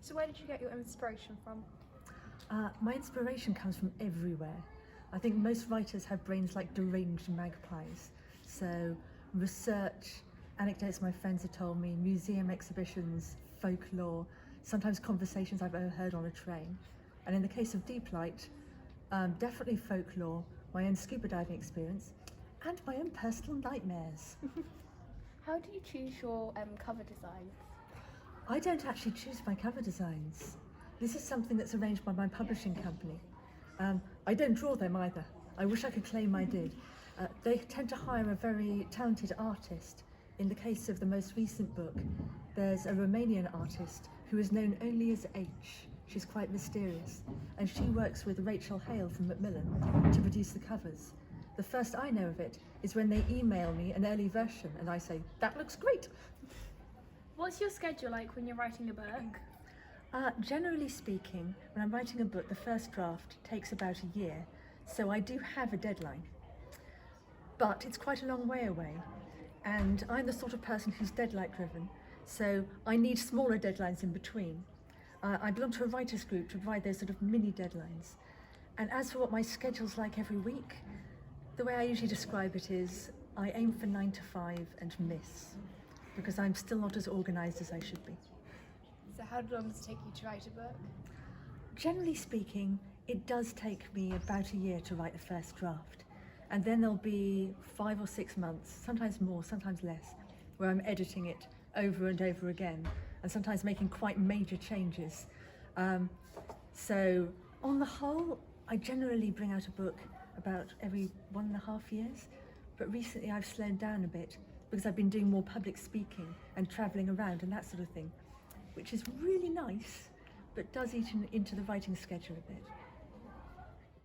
So where did you get your inspiration from? My inspiration comes from everywhere. I think most writers have brains like deranged magpies. So research, anecdotes my friends have told me, museum exhibitions, folklore, sometimes conversations I've overheard on a train. And in the case of Deeplight, definitely folklore, my own scuba diving experience, and my own personal nightmares. How do you choose your cover designs? I don't actually choose my cover designs. This is something that's arranged by my publishing company. I don't draw them either. I wish I could claim I did. They tend to hire a very talented artist. In the case of the most recent book, there's a Romanian artist who is known only as H. She's quite mysterious, and she works with Rachel Hale from Macmillan to produce the covers. The first I know of it is when they email me an early version and I say, "That looks great." What's your schedule like when you're writing a book? Generally speaking, when I'm writing a book, the first draft takes about a year, so I do have a deadline. But it's quite a long way away, and I'm the sort of person who's deadline driven, so I need smaller deadlines in between. I belong to a writers group to provide those sort of mini deadlines. And as for what my schedule's like every week, the way I usually describe it is I aim for 9 to 5 and miss, because I'm still not as organised as I should be. So how long does it take you to write a book? Generally speaking, it does take me about a year to write the first draft. And then there'll be 5 or 6 months, sometimes more, sometimes less, where I'm editing it over and over again, and sometimes making quite major changes. So on the whole, I generally bring out a book about every 1.5 years, but recently I've slowed down a bit because I've been doing more public speaking and travelling around and that sort of thing, which is really nice, but does eat into the writing schedule a bit.